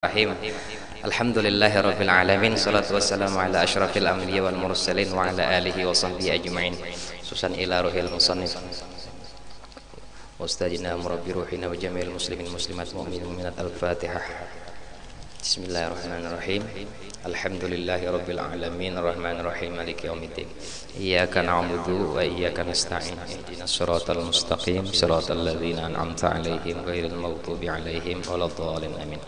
Rahim. Alhamdulillahirabbil alamin, salatu wassalamu ala asyrafil anbiya wal mursalin wa ala alihi wa sahbihi ajma'in. Susan ila ruhil musannif ustadina murabbi ruhina wa jami'il muslimin muslimat mu'minin mu'minat. Al-Fatihah. Bismillahirrahmanirrahim. Alhamdulillahirabbil alamin, arrahmanir rahim, maliki yaumiddin. Iyyaka na'budu wa iyyaka nasta'in. Ihdinas siratal mustaqim, siratal ladzina an'amta 'alaihim ghairil maghdubi 'alaihim waladdallin. Amin.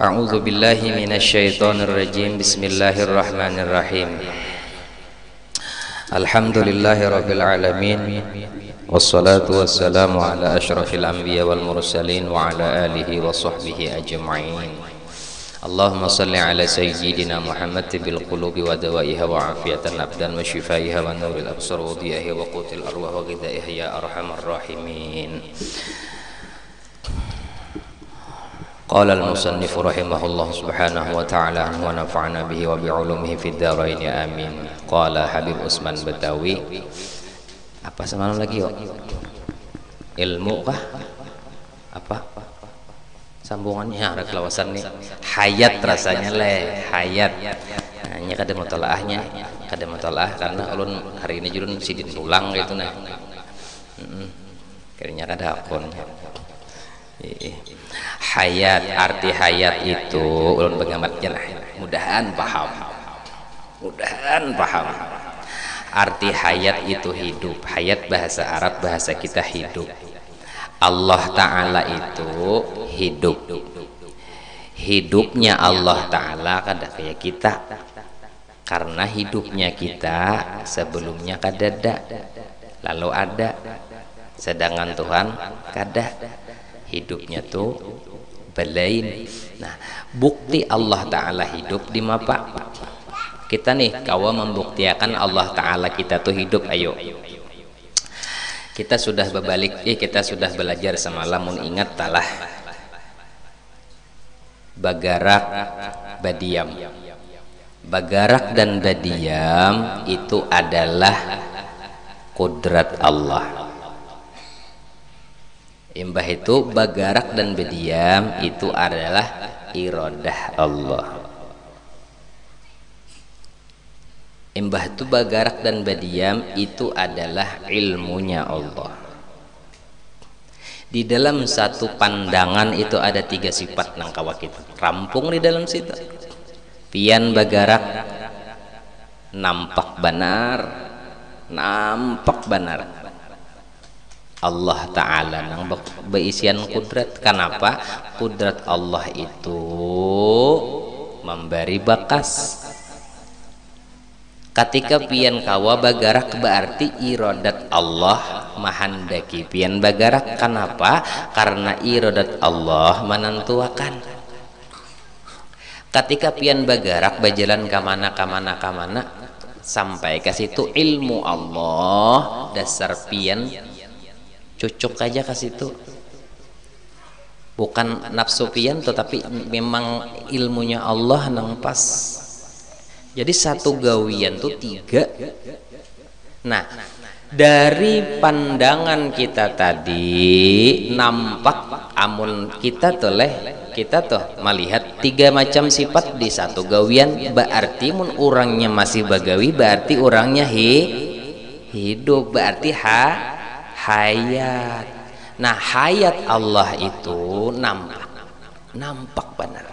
A'udzu billahi minasyaitonir rajim. Bismillahirrahmanirrahim. Alhamdulillahirabbil alamin, wassalatu wassalamu ala asyrafil anbiya wal mursalin wa ala alihi wa sahbihi ajma'in. Allahumma salli ala sayyidina Muhammad bil qulubi wa dawaiha wa afiyatan abdan wa shifaiha wa nuril absar wa diyahi wa qutil arwah wa ghidaiha ya arhamar rahimin. Qala al-musannif rahimahullah subhanahu wa ta'ala wa nafa'ana bihi wa bi'ulumihi fid dharain amin. Qala Habib Usman Betawi. Apa semalam lagi yuk? Ilmu kah? Apa? Sambungannya ada kelawasan nih. Hayat rasanya le, hayat. Hanya kada mutalaahnya, kada mutalaah karena ulun hari ini jurun sidin pulang gitu nah. Kayaknya kada akunnya. Hayat, arti hayat itu ulun pengamatnya lah, mudahan paham, arti hayat itu hidup. Hayat bahasa Arab, bahasa kita hidup. Allah Ta'ala itu hidup. Hidupnya Allah Ta'ala kada kayak kita, karena hidupnya kita sebelumnya kadada lalu ada, sedangkan Tuhan kada. Hidupnya tuh belain. Nah, bukti Allah Ta'ala hidup di mapa kita nih, kawa membuktikan Allah Ta'ala kita tuh hidup. Ayo kita sudah berbalik, kita sudah belajar semalam, mun ingat talah bagarak badiam. Bagarak dan badiam itu adalah kudrat Allah. Imbah itu bagarak dan bediam itu adalah iradah Allah. Imbah itu bagarak dan bediam itu adalah ilmunya Allah. Di dalam satu pandangan itu ada 3 sifat nang kawa kita rampung di dalam situ. Pian bagarak nampak benar Allah Ta'ala nang beisian kudrat. Kenapa? Kudrat Allah itu memberi bakas. Ketika pian kawa bagarak berarti iradat Allah mahandaki pian bagarak. Kenapa? Karena iradat Allah menentuakan. Ketika pian bagarak berjalan kamana sampai ke situ ilmu Allah, dasar pian cocok aja ke situ. Bukan nafsu pian tetapi memang ilmunya Allah nang pas. Jadi satu gawian tuh 3. Nah, dari pandangan kita tadi nampak amun kita tuh melihat 3 macam sifat di satu gawian, berarti mun orangnya masih bagawi berarti orangnya hidup, berarti hayat. Nah, hayat Allah itu nampak benar.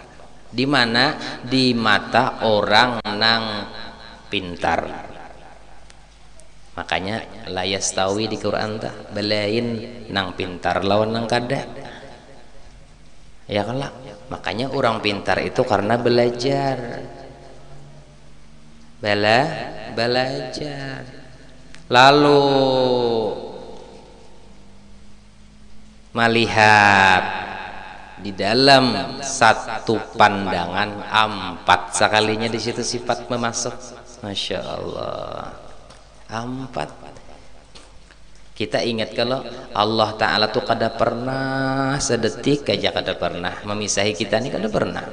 Di mana? Di mata orang nang pintar. Makanya la yastawi di Quran tah belain nang pintar lawan nang kada. Ya kan lah. Makanya orang pintar itu karena belajar. Belajar. Lalu melihat di dalam satu pandangan 4 sekalinya di situ sifat memasuk. Masya Allah, 4. Kita ingat kalau Allah Ta'ala tuh kada pernah sedetik aja kada pernah memisahi kita nih, kada pernah.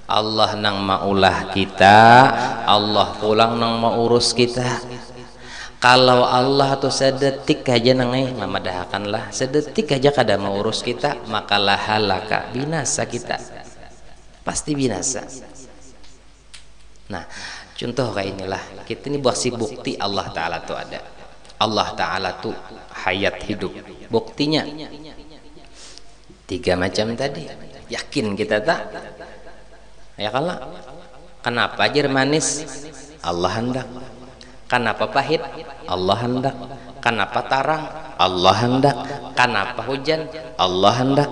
Allah nang maulah kita, Allah pulang nang mau urus kita. Kalau Allah tuh sedetik aja nangai memadahkanlah, sedetik aja kada mau urus kita, maka lahalaka binasa kita. pasti binasa. Nah, contoh kayak inilah, kita ini buat si bukti Allah Ta'ala tuh ada. Allah Ta'ala tuh hayat hidup. Buktinya 3 macam tadi. Yakin kita tak? Ya kalah. Kenapa air manis? Allah hendak. Kenapa pahit? Allah hendak. Kenapa tarang? Allah hendak. Kenapa hujan? Allah hendak.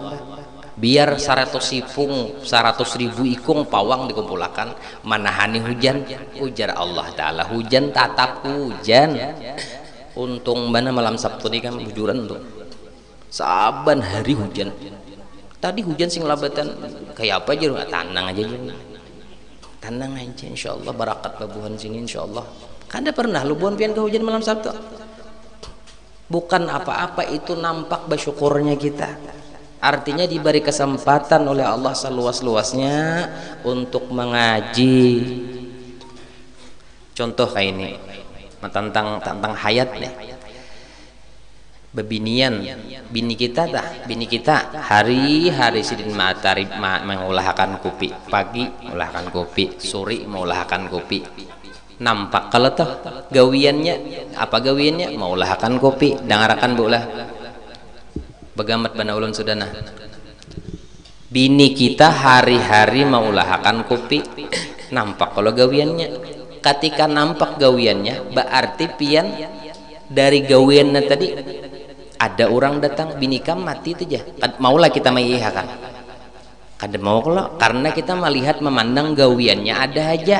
Biar 100 sipung 100.000 ikung pawang dikumpulkan manahani hujan, ujar Allah Ta'ala hujan tatap hujan. Untung mana malam Sabtu ini kan bujuran tuh saban hari hujan. Tadi hujan sing labatan kayak apa aja, tanang aja tanang aja, insyaallah barakat babuhan sini insyaallah. Kada pernah lu buan pian ke hujan malam Sabtu. Bukan apa-apa itu nampak bersyukurnya kita. Artinya diberi kesempatan oleh Allah seluas-luasnya untuk mengaji. Contoh kayak ini tentang hayat nih. Bebinian bini kita hari-hari sidin matahari mengulahkan kopi, pagi mengulahkan kopi, sore mengulahkan kopi. Nampak kalau toh gawiannya apa gawiannya mengulahkan kopi, dangarakan bulah bagamat bana ulun sudana. Bini kita hari-hari mengulahkan kopi, nampak kalau gawiannya. Ketika nampak gawiannya berarti pian dari gawiannya tadi ada orang datang, bini kam mati itu aja maulah kita mengihakan kada mau kalau karena kita melihat memandang gawiannya ada aja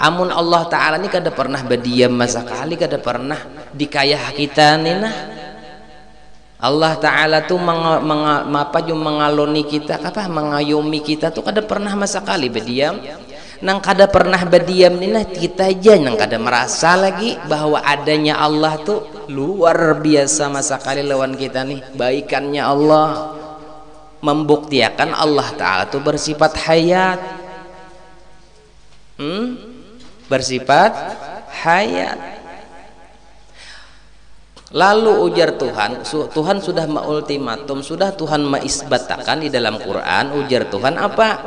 amun Allah Ta'ala ini kada pernah berdiam masa kali, kada pernah dikayah kita nih. Nah Allah Ta'ala tuh mengaloni kita apa mengayomi kita tuh kada pernah masa kali berdiam. Nang kada pernah berdiam nih, nah kita aja nang kada merasa lagi bahwa adanya Allah tuh luar biasa masa kali lawan kita nih. Baikannya Allah membuktikan Allah Ta'ala tuh bersifat hayat, bersifat hayat. Lalu ujar Tuhan sudah mengultimatum, sudah Tuhan mengisbatakan di dalam Quran. Ujar Tuhan apa?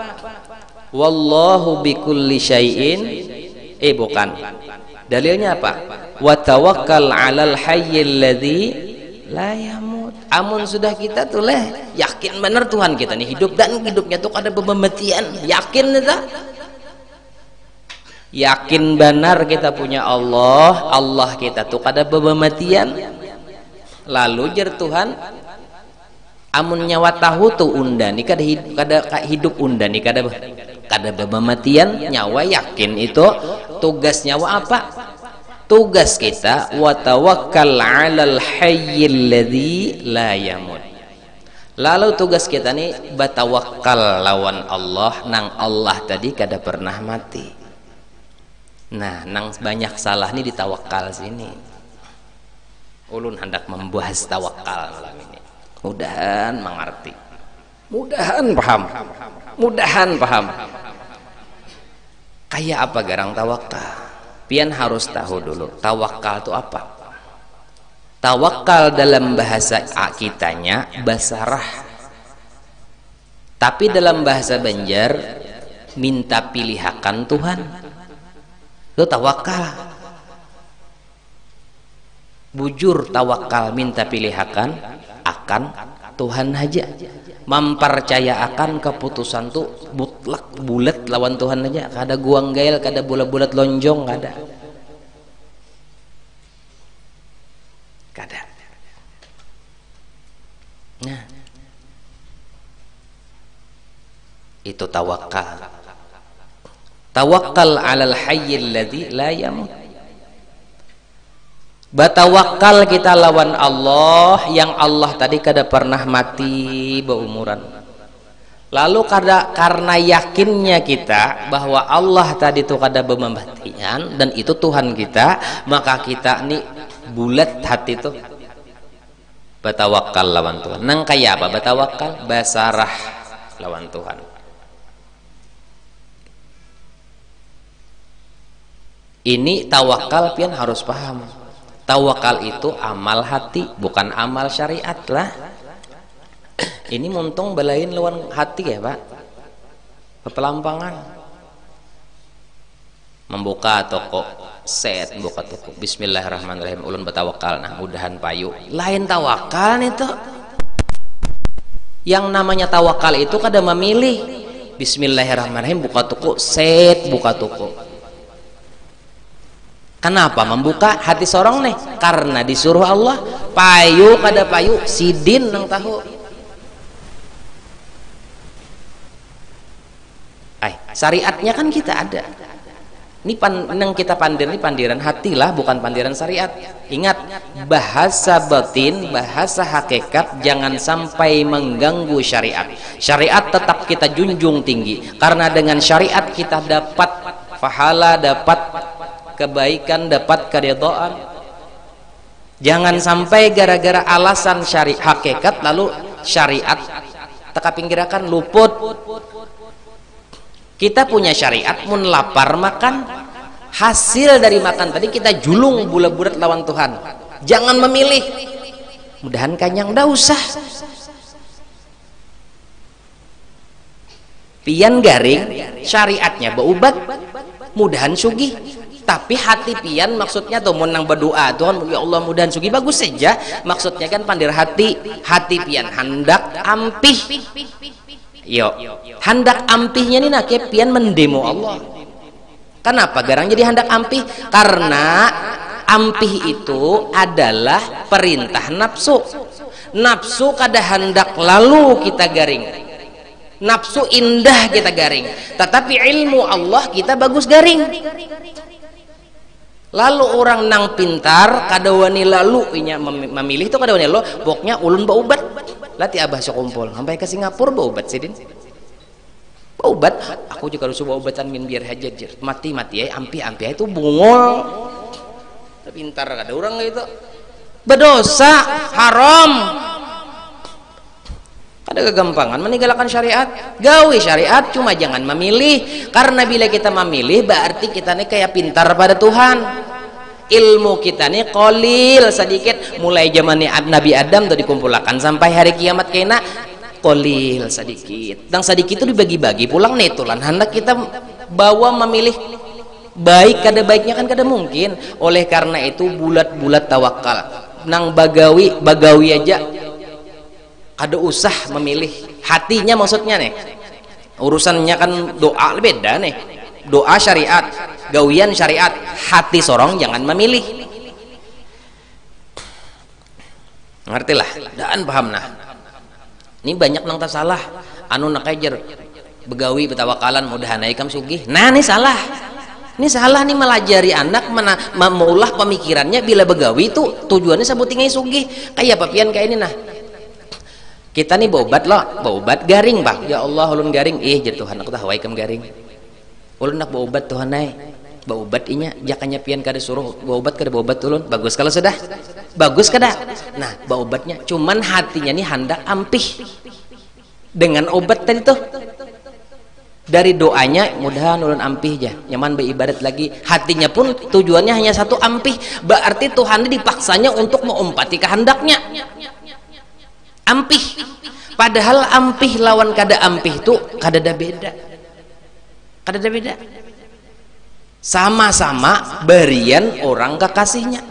Wallahu bikulli syai'in bukan. Dalilnya apa? Wa tawakkal 'alal hayyil ladzi la yamut. Amun sudah kita tuh yakin benar Tuhan kita nih hidup dan hidupnya tuh ada pematian. Yakin tak? Yakin benar kita punya Allah kita tuh kada pematian. Lalu jar Tuhan amun nyawa tahu tuh unda nih kada hidup unda nih kada pematian nyawa. Yakin itu tugas nyawa apa? Tugas kita wa tawakkal 'alal hayyil ladzi la yamut. Lalu tugas kita nih batawakal lawan Allah nang Allah tadi kada pernah mati. Nah, nang banyak salah nih di tawakal sini. Ulun hendak membahas tawakal malam ini. Mudahan mengerti. Mudahan paham. Kayak apa garang tawakal? Pian harus tahu dulu tawakal itu apa. Tawakal dalam bahasa kitanya basarah. Tapi dalam bahasa Banjar minta pilihakan Tuhan. Itu tawakal. Bujur tawakal minta pilihakan akan Tuhan aja. Mempercayakan keputusan tuh mutlak bulat lawan Tuhan aja. Kada guang gael, kada bulat-bulat lonjong, kada. Nah, itu tawakal. Tawakkal 'alal hayyil ladzi la yamut. Batawakal kita lawan Allah yang Allah tadi kada pernah mati berumuran. Lalu karena yakinnya kita bahwa Allah tadi itu kada pematian dan itu Tuhan kita, maka kita nih bulat hati itu batawakal lawan Tuhan. Nang kaya apa batawakal? Basarah lawan Tuhan. Ini tawakal pian harus paham. Tawakal itu amal hati, bukan amal syariat lah. Ini muntung balain lawan hati ya Pak, pepelampangan membuka toko set, buka toko bismillahirrahmanirrahim ulun bertawakal, nah mudahan payu lain tawakal itu. Yang namanya tawakal itu kada memilih bismillahirrahmanirrahim buka toko set, buka toko. Kenapa membuka hati sorong nih? Karena disuruh Allah. Payu kada payu sidin nang tahu. Syariatnya kan kita ada. Ini nang kita pandir ini pandiran hati lah, bukan pandiran syariat. Ingat, bahasa batin, bahasa hakikat jangan sampai mengganggu syariat. Syariat tetap kita junjung tinggi. Karena dengan syariat kita dapat pahala, dapat kebaikan, dapat keridhaan. Jangan sampai gara-gara alasan syariat hakikat lalu syariat teka pinggirakan luput. Kita punya syariat mun lapar makan, hasil dari makan tadi kita julung bulat-bulat lawan Tuhan. Jangan memilih. Mudahan kanyang dah usah. Pian garing syariatnya baubat, mudahan sugih. Tapi hati pian maksudnya tuh menang berdoa Tuhan ya Allah mudahan sugi bagus saja, maksudnya kan pandir hati pian hendak ampih. Yo hendak ampihnya nih nak pian mendemo Allah. Kenapa garang jadi hendak ampih? Karena ampih itu adalah perintah nafsu. Nafsu kada hendak lalu kita garing, nafsu indah kita garing, tetapi ilmu Allah kita bagus garing. Lalu orang nang pintar kada wani lalu inya memilih itu kada wani lo pokoknya ulun baubat lati abah sekumpul sampai ke Singapura baubat sidin baubat aku juga harus baubatan min biar hajar mati ya ampi itu bungol pintar kada orang gitu berdosa haram ada kegampangan meninggalkan syariat. Gawi syariat cuma jangan memilih, karena bila kita memilih berarti kita nih kayak pintar pada Tuhan. Ilmu kita nih kolil sedikit, mulai zaman Nabi Adam tuh dikumpulkan sampai hari kiamat kena kolil sedikit. Dan sedikit itu dibagi-bagi pulang netulan hendak kita bawa memilih baik kada baiknya kan kada mungkin. Oleh karena itu bulat-bulat tawakal. Nang bagawi aja ada usah memilih hatinya, maksudnya nih urusannya kan doa beda nih, doa syariat gawian syariat, hati sorong jangan memilih. Ngertilah dan paham nah ini banyak nang tak salah anu nak ajar begawi betawakalan mudahan aikam sugih. Nah ini salah nih melajari anak maulah pemikirannya bila begawi itu tujuannya sabutingai sugih kayak papian kayak ini nah. Kita nih baubat garing bang ya Allah ulun garing jadi Tuhan aku tahu waikam garing ulun nak baubat Tuhan naik baubat inya jakanya pian kada suruh baubat kada baubat ulun bagus kalau sudah bagus kada. Nah baubatnya cuman hatinya nih hendak ampih dengan obat tadi tuh dari doanya mudahan ulun ampih aja nyaman beribadat lagi, hatinya pun tujuannya hanya satu ampih, berarti Tuhan dipaksanya untuk mengumpati kehendaknya ampih. Padahal ampih lawan kada ampih itu kada ada beda, sama-sama berian orang kekasihnya.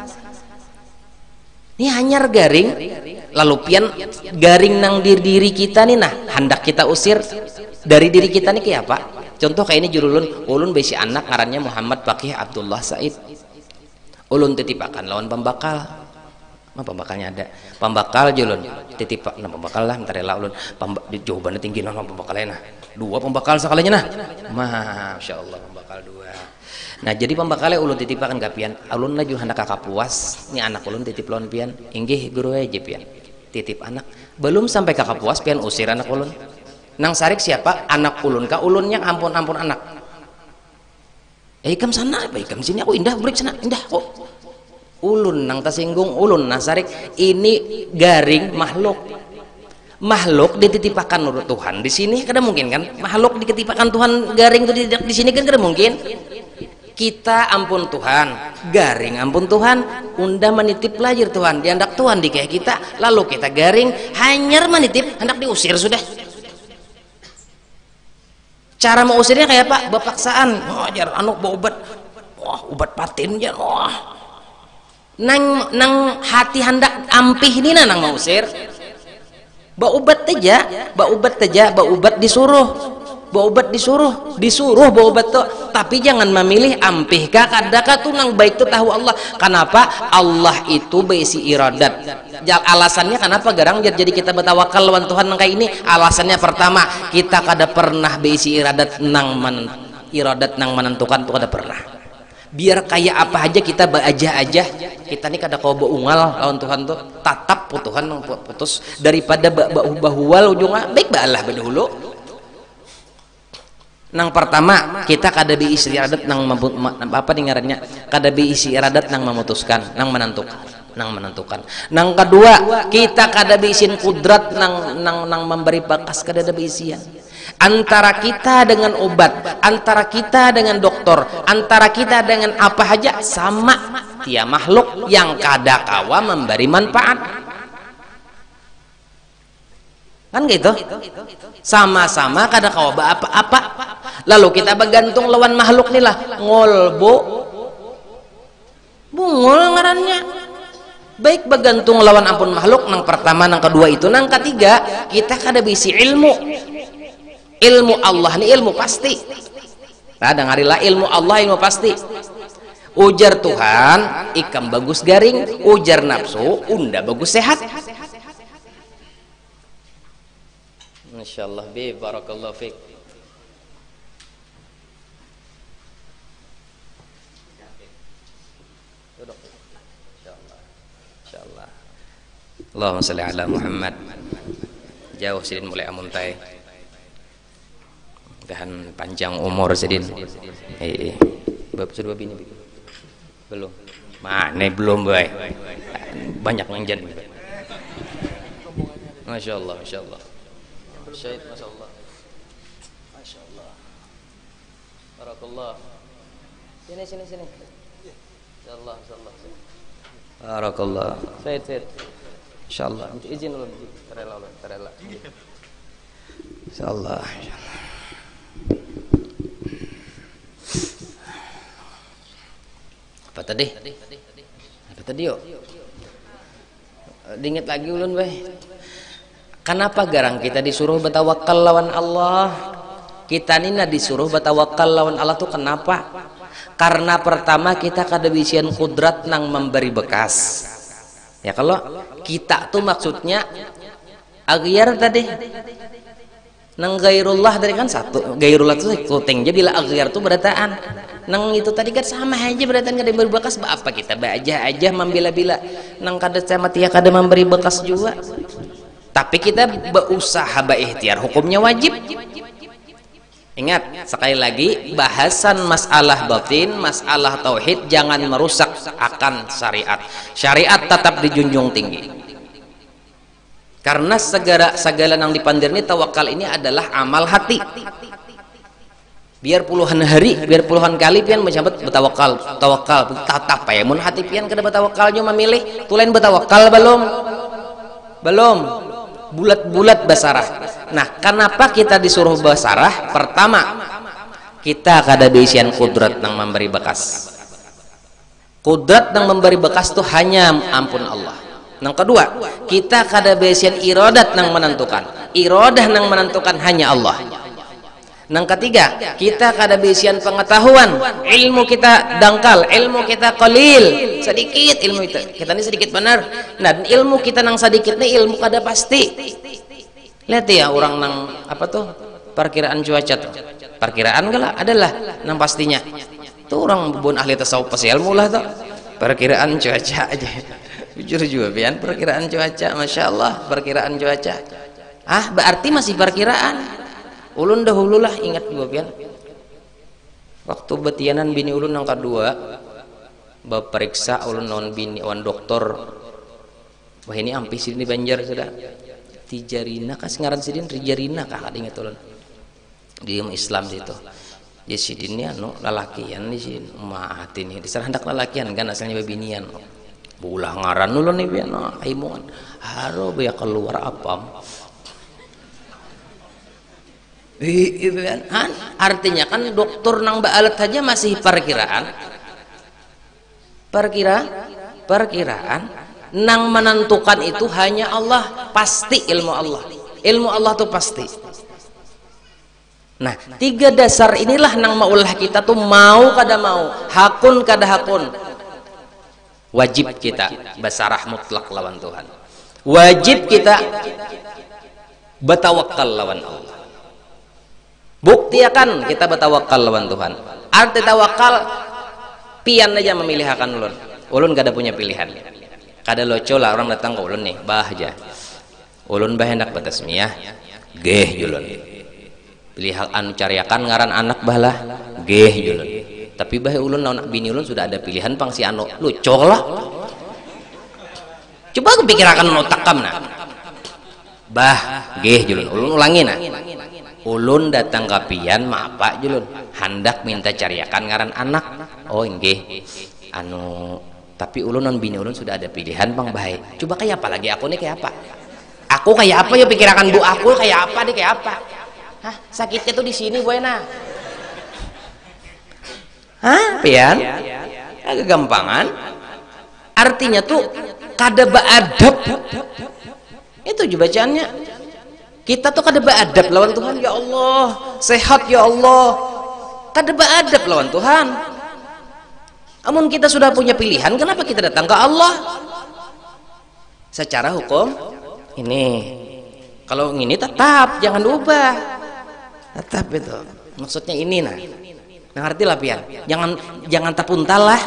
Ini hanyar garing lalu pian garing nang diri kita nih nah hendak kita usir dari diri kita nih kayak apa? Contoh kayak ini jurulun ulun besi anak ngarannya Muhammad Fakih Abdullah Said, ulun titipakan lawan pembakal. Pembakalnya ada pembakal julun titip nah pembakal lah entar rela ulun jawabannya tinggi nah pembakalnya nah dua pembakal sekalinya nah masya Allah pembakal dua. Nah jadi pembakalnya ulun titipakan kapian ulun lagi hendak kakak puas ini anak ulun titip lawan pian inggih guru aja pian titip anak belum sampai kakak puas pian usir anak ulun nang sarik siapa anak ulun ka ulunnya ampun anak ikam sana ikam sini aku indah break sana indah kok ulun nang tersinggung ulun nasarik ini garing makhluk dititipakan menurut Tuhan di sini kada mungkin kan makhluk dititipakan Tuhan garing itu di sini kan kada mungkin Kita ampun Tuhan, garing ampun Tuhan, unda menitip pelajar Tuhan, diandak Tuhan di kayak kita, lalu kita garing, hanyar menitip, hendak diusir sudah. Cara mau usirnya kayak apa? Bepaksaan, ngajar anu bawa obat, wah obat patin ya, wah. Nang hati hendak ampih ini nang mau usir. Ba obat aja, ba obat disuruh. Bawa obat disuruh bawa obat tuh, tapi jangan memilih ampih kah kadaka tuh nang baik tuh tahu Allah. Kenapa? Allah itu besi iradat. Alasannya kenapa garang jadi kita bertawakal lawan Tuhan nang kayak ini? Alasannya pertama, kita kada pernah besi iradat nang menentukan tuh kada pernah. Biar kayak apa aja kita aja kita nih kada kau beungal lawan Tuhan tuh, tatap Tuhan putus daripada bahuwal ujungnya baik balah dahulu. Nang pertama kita kada bi isi iradat nang apa nih ngarannya, kada bi isi iradat nang memutuskan, nang menentukan. Nang kedua kita kada bi isin kudrat nang memberi bakas, kada ada isian. Antara kita dengan obat, antara kita dengan dokter, antara kita dengan apa aja sama, tiap makhluk yang kada kawa memberi manfaat. Kan gitu, sama-sama kada kawa apa-apa, lalu kita bergantung lawan makhluk nih lah, ngolbo bungul ngarannya, baik bergantung lawan ampun makhluk. Nang pertama, nang kedua itu, nang ketiga kita kada bisi ilmu Allah nih, ilmu pasti ada ngarilah ilmu Allah, ilmu pasti. Ujar Tuhan ikam bagus garing, ujar nafsu unda bagus sehat. Insyaallah bi barakallahu fik. Insyaallah. Allahumma shalli ala Muhammad. Jauh sidin mulai amuntai. Dan panjang umur sidin. Bab sudah bini belum. Mana belum baik. Banyak yang jadi. Masyaallah, masyaallah. Syahid, masyaallah, masyaallah, barakallah. Sini, insyaallah, barakallah. Syahid, insyaallah. Izin dulu, terela. Insyaallah. Apa tadi yuk? Diingat lagi ulun weh. Kenapa garang kita disuruh bertawakal lawan Allah? Kita nina disuruh bertawakal lawan Allah tuh kenapa? Karena pertama kita kada bisian kudrat nang memberi bekas. Ya kalau kita tuh maksudnya aghyar tadi. Nang gairullah tadi kan satu, gairullah tuh kuting. Jadilah aghyar tuh berataan. Nang itu tadi kan sama aja berataan kada memberi bekas. Apa kita aja membela-bila. Nang kada sama tia kada memberi bekas juga. Tapi kita berusaha berikhtiar, hukumnya wajib. Ingat sekali lagi, bahasan masalah batin, masalah tauhid jangan merusak akan syariat. Syariat tetap dijunjung tinggi. Karena segala yang dipandir ini tawakal ini adalah amal hati. Biar puluhan hari, biar puluhan kali pian mencabat bertawakal, tatap ya mun hati pian kada bertawakalnya memilih, tulen bertawakal belum. Bulat-bulat basarah. Nah, kenapa kita disuruh basarah? Pertama, kita kada bisian kudrat nang memberi bekas. Kudrat nang memberi bekas itu hanya ampun Allah. Yang kedua, kita kada bisian iradat nang menentukan. Iradah nang menentukan hanya Allah. Yang ketiga, kita kada bisian pengetahuan, ilmu kita dangkal, ilmu kita qalil, sedikit ilmu kita ini sedikit benar. Nah, ilmu kita nang sedikit nih ilmu kada pasti. Lihat ya orang nang apa tuh perkiraan cuaca tuh. Perkiraan gala adalah nang pastinya. Tuh orang bun ahli tasawuf pasti ilmu lah tuh. Perkiraan cuaca aja. Jujur juga pian perkiraan cuaca, masya Allah perkiraan cuaca. Ah, berarti masih perkiraan. Ulun dahulu lah ingat gua pian waktu betianan bini ulun yang kedua baperiksa ulun non bini wan dokter, wah ini ampis ini Banjar sudah tijarina kas ngaran sidin rijarina kah ingat ulun di Islam situ di sini anu lalakian di sini mati nih diserah hendak lalakian kan asalnya babinian bulah ngaran dulu nih biar aimungan haro biar keluar apam artinya kan dokter nang baalat saja masih perkiraan nang menentukan itu hanya Allah, pasti ilmu Allah tuh pasti. Nah, 3 dasar inilah nang maulah kita tuh mau kada mau, hakun kada hakun. Wajib kita basarah mutlak lawan Tuhan. Wajib kita bertawakal lawan Allah. Buktiakan kita bertawakal lawan Tuhan. Arti tawakal pian aja memilih akan ulun. Ulun kada punya pilihan. Kada loco lah orang datang ke ulun nih, bah aja. Ulun bah hendak bertasmiyah, geh julun. Pilih anu cariakan ngaran anak balah geh julun, tapi bah ulun lawan bini ulun sudah ada pilihan pang si anu lucu lah. Coba aku pikirkan otak kamna bah geh julun, ulun ulangi nah ulun datang ke pian maaf pak julun hendak minta cariakan ngaran anak oh nggih anu tapi ulun non bini ulun sudah ada pilihan pang baik. Coba kayak apa lagi aku nih kayak apa aku kayak apa ya pikirkan bu aku kayak apa deh kayak apa. Hah, sakitnya tuh di sini buena. Hah, pian? Agak gampangan. Artinya tuh kada beadab. Itu juga bacaannya. Kita tuh kada beadab lawan Tuhan, ya Allah. Sehat ya Allah. Kada beadab lawan Tuhan. Namun kita sudah punya pilihan, kenapa kita datang ke Allah? Secara hukum ini kalau ini tetap jangan diubah. Tetap itu maksudnya ini nah ngerti lah pian jangan tapuntal lah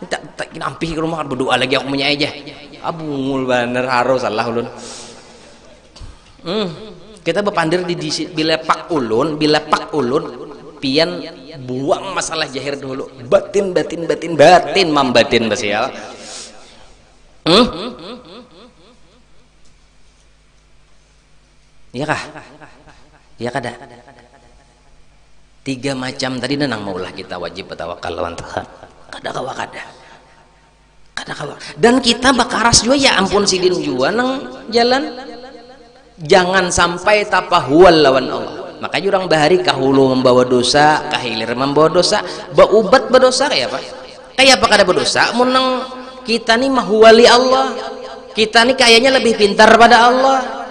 tak ampih ke rumah berdoa lagi aku punya aja abungul bener harus salah ulun kita berpandir di bila pak ulun pian buang masalah jahir dulu batin mambatin basial iya kah ya kada 3 macam tadi nang maulah kita wajib bertawakal lawan Tuhan kada kawa dan kita bakaras juga ya ampun sidin jua nang jalan jangan sampai tapahual lawan Allah. Makanya orang bahari kahulu membawa dosa kahilir membawa dosa baubat berdosa kayak apa kada berdosa mun nang kita nih mahuwali Allah kita nih kayaknya lebih pintar pada Allah.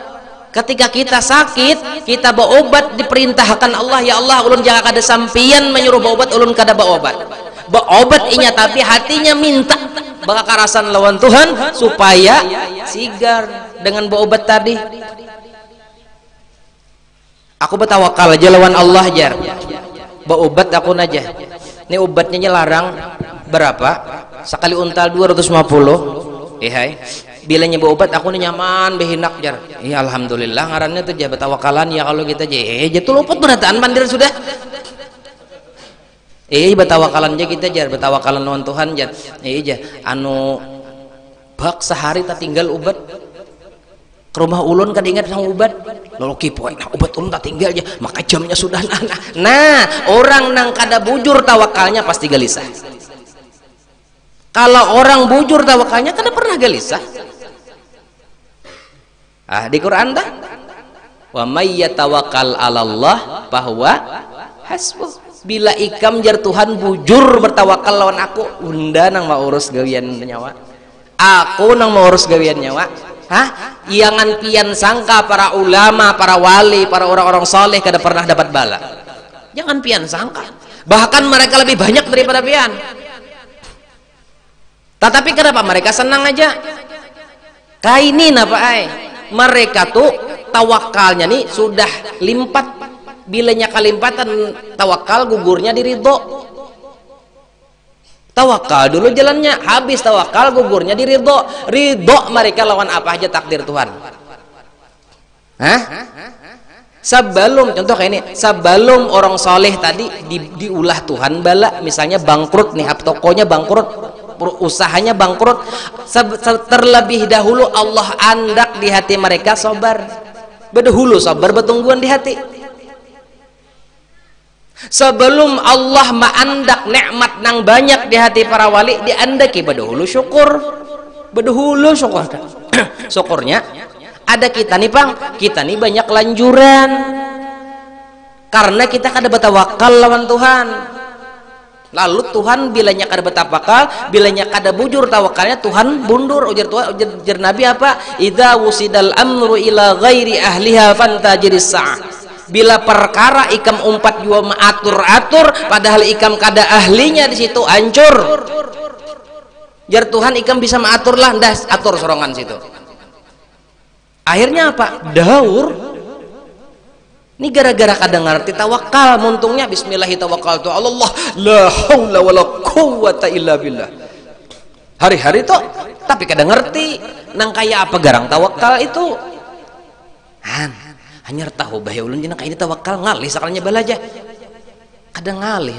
Ketika kita sakit, kita berobat diperintahkan Allah, ya Allah, ulun jangan kada sampian menyuruh berobat, ulun kada berobat. Berobat inya tapi hatinya minta bakarasan lawan Tuhan supaya sigar dengan berobat tadi. Aku bertawakal aja lawan Allah jar. Berobat aku aja. Ini obatnya larang berapa? Sekali untal 250. Hai. Bilanya berobat aku nih nyaman behinak jar ya alhamdulillah ngarannya tuh jabat tawakalan ya kalau kita jatuh luput berataan mandir sudah betawakalan aja kita jar betawakalan lawan Tuhan jar anu bak sehari tak tinggal ubat ke rumah ulun kada ingat sang ubat lalu kipoy nah ubat ulun tak tinggal aja maka jamnya sudah nah orang nang kada bujur tawakalnya pasti gelisah. Kalau orang bujur tawakalnya kada pernah gelisah. Di Quran dah wa may yatawakkal 'alallah bahwa hasbuh bila ikam jar Tuhan bujur bertawakal lawan aku unda nang mau urus gawian nyawa aku nang mau urus gawian nyawa jangan pian sangka para ulama para wali para orang-orang soleh kada pernah dapat bala jangan pian sangka bahkan mereka lebih banyak daripada pian tetapi kenapa mereka senang aja kainin apa mereka tuh tawakalnya nih sudah limpat bilanya kalimpatan tawakal gugurnya di ridho tawakal dulu jalannya habis tawakal gugurnya di ridho mereka lawan apa aja takdir Tuhan sebelum contoh kayak ini sebelum orang soleh tadi diulah Tuhan bala misalnya bangkrut nih tokonya bangkrut usahanya bangkrut terlebih dahulu Allah andak di hati mereka sabar berdahulu sabar bertungguan di hati Sebelum Allah maandak nikmat nang banyak di hati para wali, diandaki badahulu syukur. Badahulu syukur. Syukurnya ada kita nih Bang, kita nih banyak lanjuran. Karena kita kada bertawakal lawan Tuhan. Lalu Tuhan bilanya kada bertawakal, bilanya kada bujur tawakalnya, Tuhan bundur. Ujar Nabi apa? Idza wusidal amru ila ghairi ahliha fantajiris sa'ah. Bila perkara ikam umpat jua mengatur-atur padahal ikam kada ahlinya di situ, hancur. Jar Tuhan ikam bisa mengatur lah, ndah atur sorongan situ. Akhirnya apa? Daur. Ini gara-gara kada ngerti tawakal, muntungnya bismillahi tawakkaltu Allah la haula wala quwwata illa billah. Hari-hari tuh tapi kada ngerti nang kaya apa garang tawakal itu. Hanya tahu bahaya ulun jeneng kaini tawakal ngalih sakalnya balaja. Kada ngalih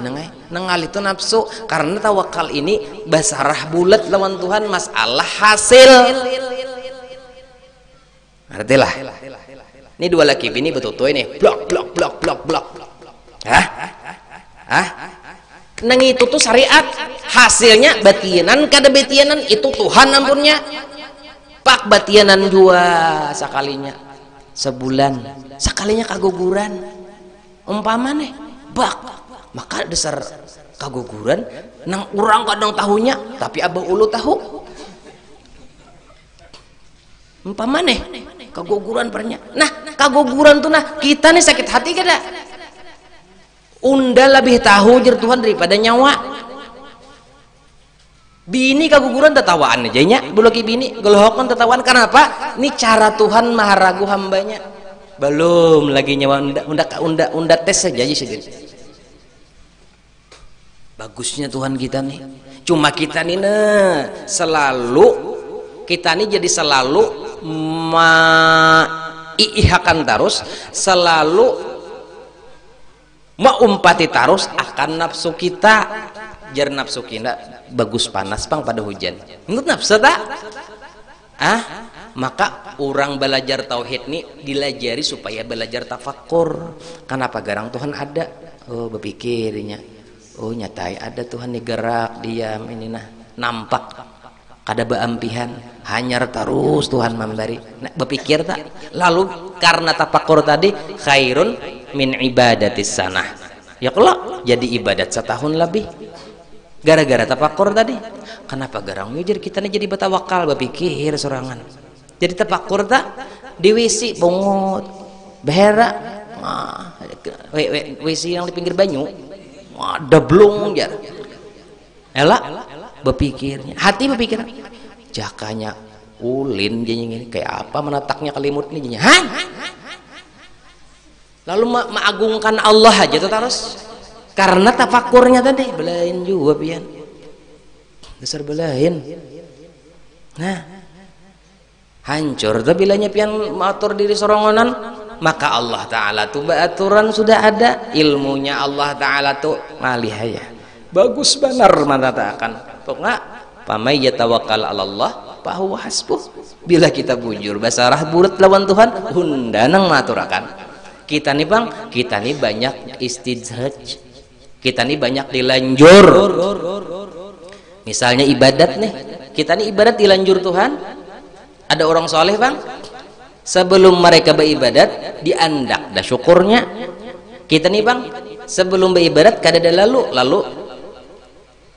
nang ngalih itu nafsu, karena tawakal ini basarah bulat lawan Tuhan, masalah hasil. Ngertilah. Ini dua laki bini betul-betul ini blok nang itu tuh syariat, hasilnya batianan kada batianan itu Tuhan ampunnya. Pak batianan jua sakalinya sebulan, sakalinya kaguguran umpama nih bak, maka dasar kaguguran nang urang kadang tahunya tapi abah ulu tahu umpama nih kaguguran pernya. Nah kaguguran tuh nah kita nih sakit hati kada, unda lebih tahu jer Tuhan daripada nyawa. Bini kaguguran tetawaan aja nya, buloki bini gelohokan tetawaan. Kenapa? Ini cara Tuhan maha ragu hambanya. Belum lagi nyawa unda tes saja sedikit. Bagusnya Tuhan kita nih, cuma kita nih selalu kita nih jadi selalu iihakan terus, selalu maumpati terus akan nafsu kita. Jar nafsu kita bagus panas Bang pada hujan, menurut nafsu tak? Maka orang belajar tauhid nih dilajari supaya belajar tafakur. Kenapa garang Tuhan ada? Oh berpikirnya, oh nyatai ada Tuhan nih gerak diam ini nah nampak kada beampihan, hanyar terus Tuhan memberi. Nah, berpikir tak? Lalu karena tafakur tadi khairun min ibadatis sanah. Ya kalau jadi ibadat setahun lebih. Gara-gara tafakur tadi. Kenapa garang nyujar kita nih jadi betawakal berpikir sorangan. Jadi tafakur tak? Di WC bungut berak. WC yang di pinggir banyu. Ada blung jar. Elak berpikirnya, hati berpikir jakanya ulin ini kayak apa menataknya kelimut nih jadinya. Lalu mengagungkan Allah aja tuh terus. Karena tafakurnya tadi belain juga pian dasar belain. Nah hancur tuh bilanya pian mengatur diri sorongonan. Maka Allah Ta'ala tuh aturan sudah ada, ilmunya Allah Ta'ala tuh ngalih aja bagus benar mengatakan pokoknya pamai yatawakkal Allah fahuwa hasbuh. Bila kita bujur basarah bulat lawan Tuhan hundanang maturakan. Kita nih Bang, kita nih banyak istidraj, kita nih banyak dilanjur. Misalnya ibadat nih, kita nih ibadat dilanjur Tuhan. Ada orang soleh Bang, sebelum mereka beribadat diandak dah syukurnya. Kita nih Bang, sebelum beribadat kada ada lalu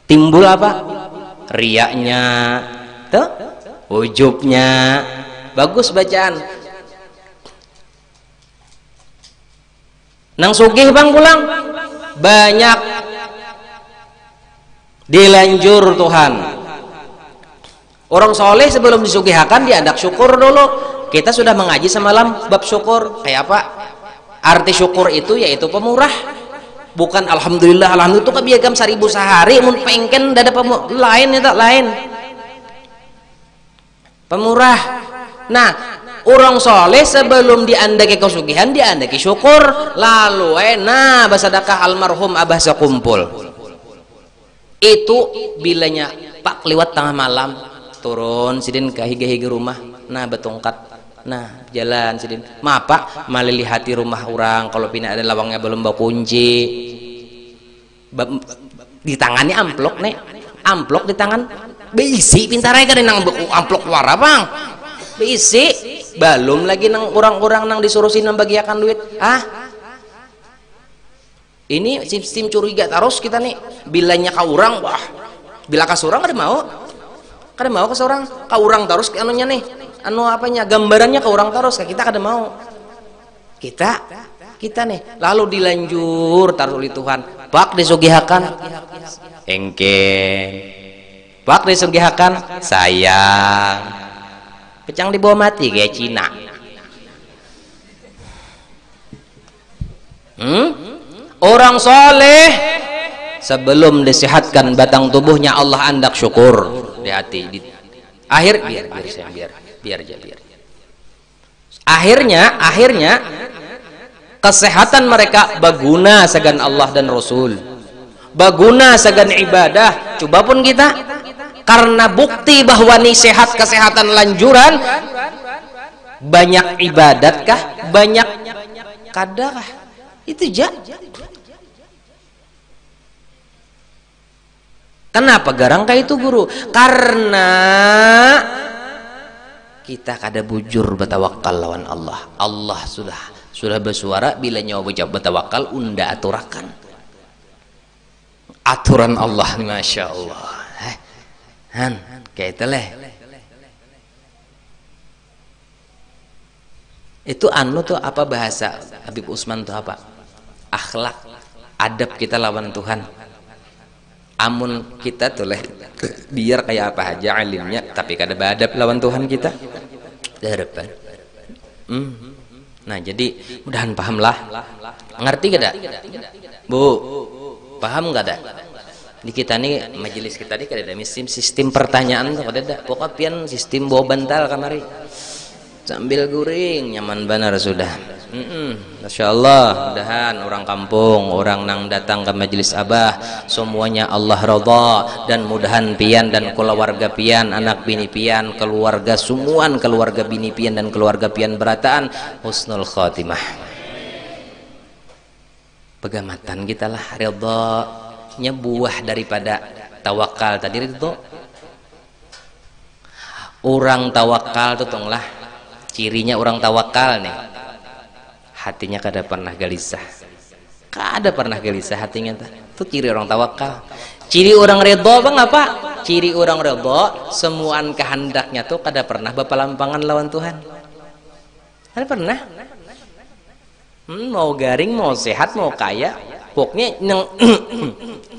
timbul apa? Riaknya tuh, ujubnya. Bagus bacaan nang sugih Bang pulang banyak dilanjur Tuhan. Orang soleh sebelum disugihakan diandak syukur dulu. Kita sudah mengaji semalam bab syukur. Kayak apa? Arti syukur itu yaitu pemurah. Bukan alhamdulillah alhamdulillah itu kebiagam 1000 sehari mun pengken dada lain ya tak lain. Pemurah. Nah, orang soleh sebelum diandaki kesugihan diandaki syukur. Lalu nah basadakah almarhum abah sekumpul. Itu bilanya Pak lewat tengah malam turun sidin ke higa-higa rumah nah betongkat nah jalan sidin ma Pak malili hati rumah orang kalau pina ada lawangnya belum bawa kunci Di tangannya amplok nih, amplok di tangan beisi pintar aja kan nang amplok luar bang beisi belum lagi nang orang-orang nang disuruh sini bagiakan duit. Ini sistem curiga terus kita nih, bilanya ke orang, wah bila ke seorang kada mau ke seorang, ke orang terus anunya nih, anu apanya gambarannya ke orang terus, kita kada mau, kita nih lalu dilanjur taruh oleh Tuhan, pak disugihakan engken, pak disugihakan sayang, pecang dibawa mati kayak Cina. Orang soleh sebelum disehatkan batang tubuhnya Allah andak syukur di hati. Biar aja. Akhirnya kesehatan mereka baguna sagan Allah dan Rasul, baguna sagan ibadah. Coba pun kita, karena bukti bahwa nih sehat kesehatan lanjuran, banyak ibadat kah, banyak kadakah, itu aja. Kenapa garang kayak itu guru? Karena kita kada bujur betawakal lawan Allah. Allah sudah bersuara bila nyawa bocah betawakal unda aturakan. Aturan Allah, masya Allah. Kayak itu leh. Itu anu tuh apa bahasa Habib Usman tuh apa? Akhlak, adab kita lawan Tuhan. Amun kita tuh leh biar kayak apa aja alimnya tapi kada beradab lawan Tuhan kita harapan. Nah jadi mudahan pahamlah, ngerti kada bu, paham kada di kita nih majelis kita nih kada ada sistem pertanyaan tuh kada ada, pokoknya pian sistem bawa bantal kamari sambil guring nyaman benar sudah. Masya Allah, mudahan orang kampung, orang nang datang ke majelis Abah semuanya Allah radha, dan mudahan pian dan keluarga pian, anak bini pian, keluarga sumuan, keluarga bini pian dan keluarga pian berataan husnul khotimah. Pegamatan kita lah ridha nya buah daripada tawakal tadi itu. Orang tawakal tuh tonglah cirinya orang tawakal nih, hatinya kada pernah gelisah, hatinya tuh ciri orang tawakal. Ciri orang redha bang apa? Ciri orang redha semuaan kehendaknya tuh kada pernah bapalampangan lawan Tuhan, kada pernah. Mau garing, mau sehat, mau kaya, pokoknya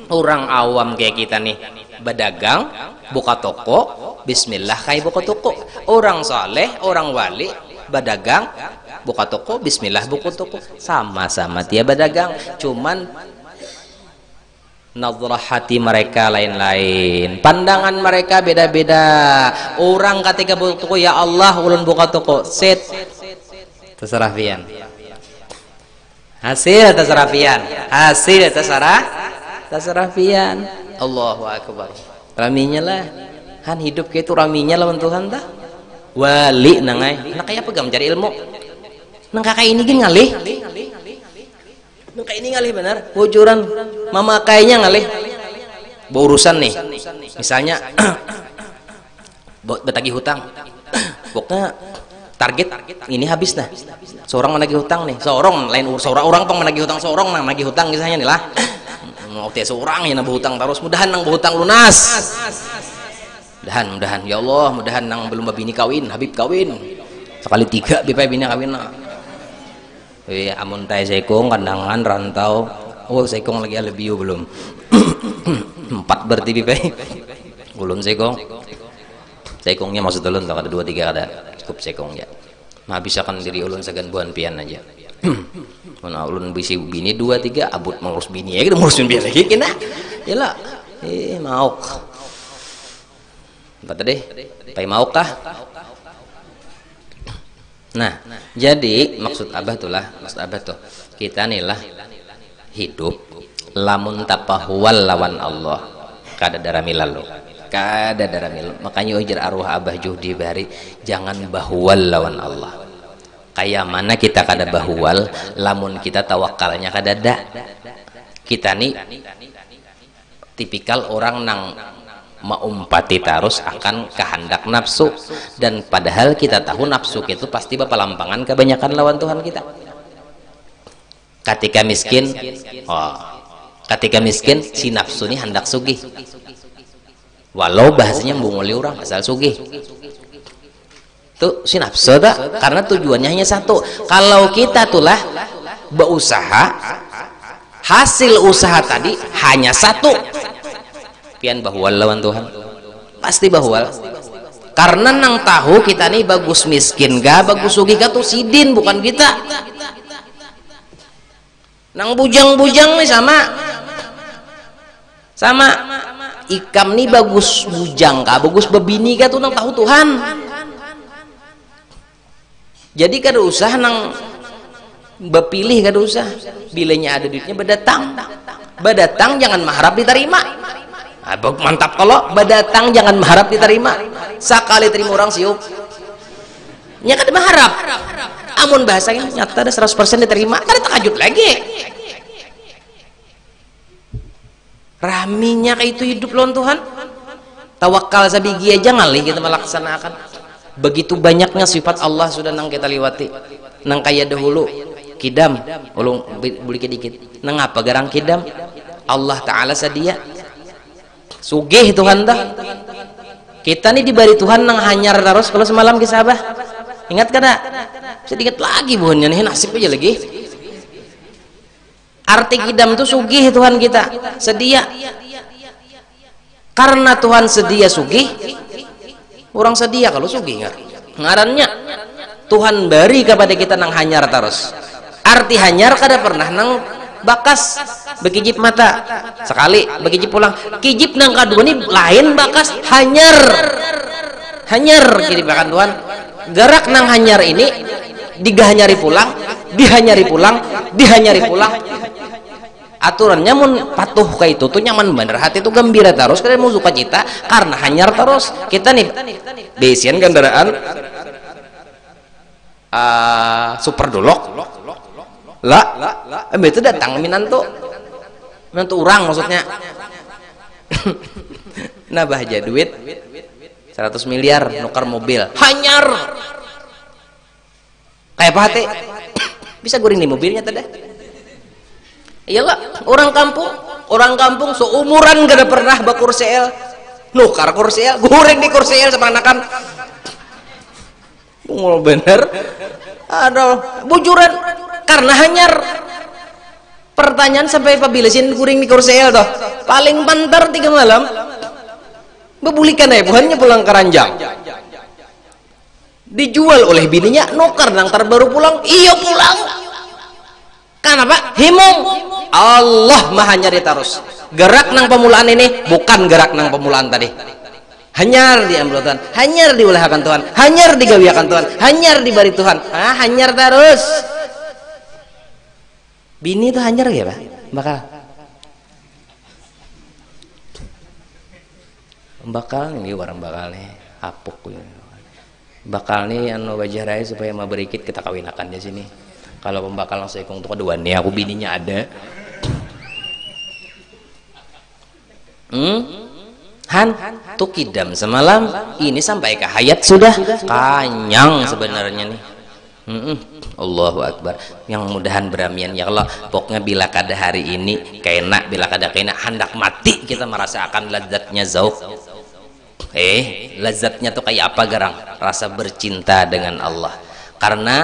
orang awam kayak kita nih berdagang, buka toko, bismillah kayak buka toko. Orang saleh, orang wali berdagang, buka toko, bismillah buka toko, sama-sama dia berdagang, cuman nazrah hati mereka lain-lain, pandangan mereka beda-beda. Orang ketika buka toko, ya Allah ulun buka toko, set terserah pian, hasil terserah pian, terserah pian. Allahu akbar. Raminya lah kan hidup kayak itu, raminya lawan Tuhan dah. Wali nangai nak kayak apa mencari ilmu nang kakak ini gini ngalih, nang kakak ini ngalih benar bocoran mama kayaknya ngalih berurusan nih misalnya betagi hutang, pokoknya target ini habis nah, seorang menagih hutang nih, seorang lain seorang orang pang menagih hutang, seorang nang menagih hutang misalnya nih lah, mau tiap seorang yang nang berhutang terus, mudahan nang berhutang lunas, mudahan ya Allah, mudahan nang belum babini kawin, Habib kawin sekali 3 bipai bini kawin nah. Amun tay sekong kandangan rantau, oh sekong lagi alebiu belum 4 berarti bipai ulun sekongnya maksud ulun tak ada 2-3 ada cukup sekongnya mah bisa kan diri ulun segan buan pian aja. Mana ulun bisi bini 2-3 abut mengurus bini ya kita ngurusin biar lagi kena yalah mau kata deh pai mau kah. Nah jadi maksud abah tuh kita nih lah hidup lamun tapahwal lawan Allah kada darami lalu, makanya ujar arwah abah Juhdi Bari jangan bahwal lawan Allah. Kayak mana kita kada bahwal lamun kita tawakalnya kada ada. Kita nih tipikal orang nang maumpati terus akan kehendak nafsu, dan padahal kita tahu nafsu itu pasti bapalampangan kebanyakan lawan Tuhan kita. Ketika miskin si nafsu ini hendak sugih, walau bahasanya mbunguli orang asal sugih tuh si nafsu tak, karena tujuannya hanya satu. Kalau kita tulah berusaha, hasil usaha tadi hanya satu, pian bahwal lawan Tuhan, pasti bahwal. Karena nang tahu kita nih bagus miskin ga bagus sugih ga tuh sidin, bukan kita. Nang bujang-bujang nih sama ikam nih bagus bujang ka bagus bebini ka tuh nang tahu Tuhan. Jadi kada usah nang bepilih, kada usah bilanya ada duitnya badatang jangan mengharap diterima. Mantap, kalau badatang jangan mengharap diterima. Sekali terima orang siup nya kada mengharap, amun bahasanya nyata ada 100% diterima, kada takajut lagi. Raminya kayak itu hidup lawan Tuhan. Tawakal sabigi aja ngalih kita melaksanakan. Begitu banyaknya sifat Allah sudah nang kita lewati. Nang kaya dahulu kidam ulung beli dikit nang apa garang kidam Allah Ta'ala sedia sugih Tuhan dah. Kita nih diberi Tuhan nang hanyar terus. Kalau semalam kisah abah ingat kada sedikit lagi buahnya nih nasib aja lagi. Arti kidam tuh sugih Tuhan kita sedia. Karena Tuhan sedia sugih, orang sedia kalau sugih ngarannya Tuhan beri kepada kita nang hanyar terus. Arti hanyar kada pernah nang bakas bekijip mata sekali bekijip pulang, kijip nang kadua ini lain bakas hanyar kiri bahkan Tuhan gerak nang hanyar ini digahanyari pulang dihanyari pulang. Aturannya mun patuh kayak itu tuh nyaman bener, hati itu gembira terus, kada mau suka cita karena hanyar terus. Kita nih besian kendaraan super dolok lah itu datang minantu orang maksudnya nah bahagia duit 100 miliar nukar mobil hanyar kayak apa hati bisa guring di mobilnya tadi. Iyalah orang kampung seumuran gak pernah bakursel nukar kursel goreng di kursel sama anakan ngul bener aduh bujuran karena hanyar. Pertanyaan sampai pabilisin kuring di kursel toh paling pantar 3 malam bebulikan buhannya pulang keranjang dijual oleh bininya nukar nang terbaru pulang iya pulang kenapa himung Allah mah hanyar terus. Gerak nang pemulaan ini bukan gerak nang pemulaan tadi. Hanyar diambil Tuhan, hanyar diulahkan Tuhan, hanyar digawiakan Tuhan, hanyar diberi Tuhan. Hanyar terus. Bini itu hanyar ya, Pak? Bakal ini orang bakal nih, apuk bakal nih anu wajah raya supaya mau berikit kita kawinakan di sini. Kalau pembakal langsung ikung tuh kedua nih aku bininya ada. Han tuh kidam semalam ini sampai ke hayat sudah kanyang sebenarnya nih. Allahu Akbar. Yang mudahan beramian ya Allah. Pokoknya bila kada hari ini kena, bila kada kena hendak mati kita merasakan lezatnya zauq. Lezatnya tuh kayak apa garang? Rasa bercinta dengan Allah. Karena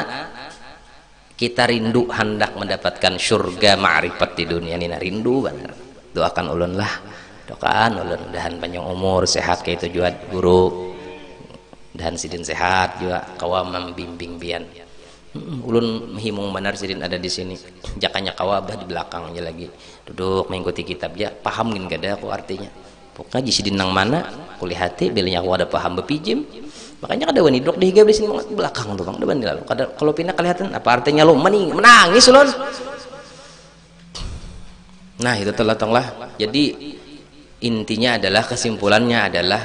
kita rindu hendak mendapatkan surga ma'rifat di dunia ini, rindu benar. Doakan ulun lah, doakan ulun mudahan panjang umur, sehat kayak itu juga guru dan sidin sehat juga kawam membimbing bian. Ulun himung benar sidin ada di sini, jakanya kawabah di belakangnya lagi duduk mengikuti kitab ya, paham gin kada aku artinya. Pokoknya sidin nang mana kulihati bilanya aku ada paham bepijim. Makanya kada wani duduk di higa di sini belakang tuh Bang, depan lalu. Kalau pindah kelihatan apa artinya lo menangis ulun. Nah, itu telah. Jadi intinya adalah kesimpulannya adalah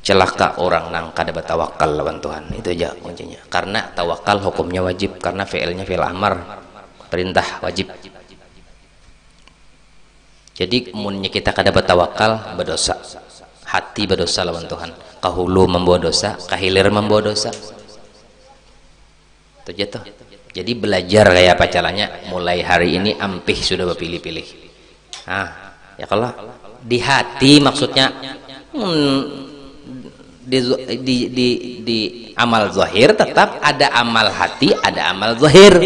celaka orang nang kada bertawakal lawan Tuhan. Itu aja kuncinya. Karena tawakal hukumnya wajib, karena fi'ilnya fi'il amar, perintah wajib. Jadi munnya kita kada bertawakal berdosa, hati berdosa lawan Tuhan, kahulu membawa dosa, kahilir membawa dosa itu jatuh. Jadi belajar kayak apa caranya, mulai hari ini ampih sudah berpilih-pilih. Nah ya kalau di hati maksudnya di amal zahir tetap ada amal hati, ada amal zahir.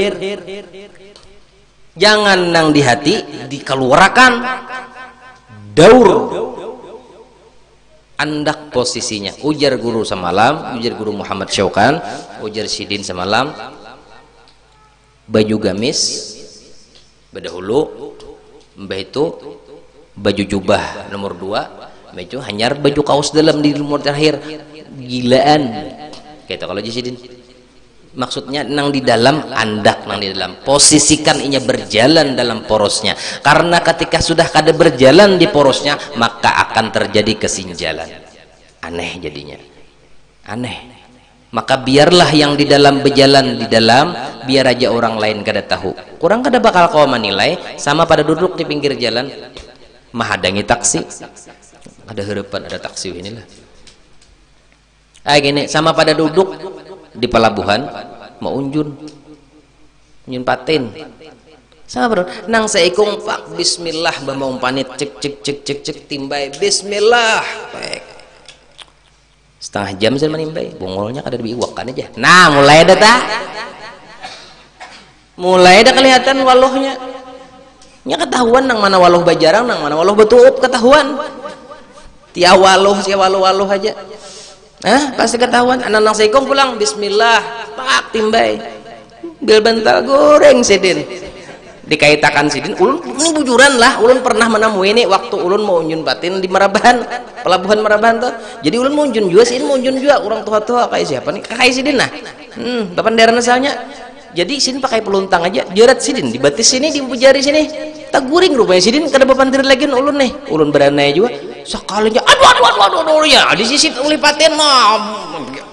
Jangan nang di hati dikeluarkan daur andak posisinya. Ujar guru semalam, ujar guru Muhammad Syaukan, ujar Sidin semalam, baju gamis berdahulu mbah itu baju jubah nomor 2, mbah itu hanyar baju kaos dalam di nomor terakhir. Gilaan gitu kalau Sidin. Maksudnya nang di dalam, andak nang di dalam, posisikan inya berjalan dalam porosnya, karena ketika sudah kada berjalan di porosnya maka akan terjadi kesinjalan, aneh jadinya, aneh. Maka biarlah yang di dalam berjalan di dalam, biar aja orang lain kada tahu, kurang kada bakal kau menilai. Sama pada duduk di pinggir jalan menghadangi taksi, ada harapan ada taksi inilah gini, sama pada duduk di pelabuhan mau unjun patin sama bro nang seikung pak bismillah mau panit cek timbai bismillah baik setengah jam saya menimbai bungolnya kada diiwakan aja. Nah mulai ada kelihatan walohnya nya ketahuan nang mana waloh bajarang nang mana waloh betuup ketahuan tia waloh aja. Pasti ketahuan. Anak nang seikong pulang bismillah pak timbai bil bental goreng Sidin dikaitakan Sidin. Ulun ini bujuran lah, ulun pernah menemui ini waktu ulun mau unjun batin di Marabahan, pelabuhan Marabahan tuh. Jadi ulun mau unjun juga, Sidin mau unjun juga, orang tua kayak siapa nih, kakak Sidin nah bapak daerah nasalnya. Jadi Sidin pakai peluntang aja jerat Sidin di batis sini, di jari sini tak guring rupanya Sidin kada bapantir lagi ulun nih. Ulun beranai juga sekalinya aduh ya disisit oleh paten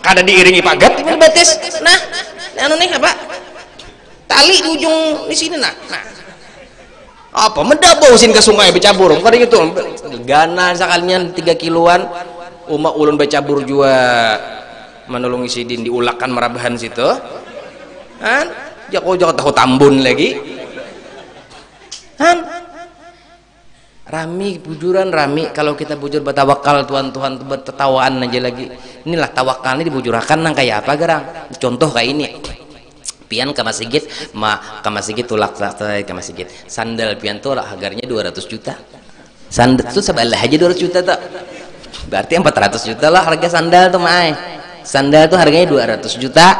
kada diiringi pagat di batis. Nah anu nih apa tali di ujung di sini nah apa mendabau sin ke sungai bercabur kada gitu gana sekalinya 3 kiloan umak ulun bercabur juga menolongi Sidin diulakan Marabahan situ kan jauh tahu Tambun lagi kan rami bujuran rami. Kalau kita bujur bertawakal Tuhan bertetawaan aja lagi. Inilah tawakal ini dibujurakan nang kayak apa garang, contoh kayak ini pian ke masjid tulak ke masjid sandal pian tuh harganya 200 juta sandal tuh sebelah aja 200 juta tuh berarti 400 juta lah harga sandal tuh mai. Sandal tuh harganya 200 juta.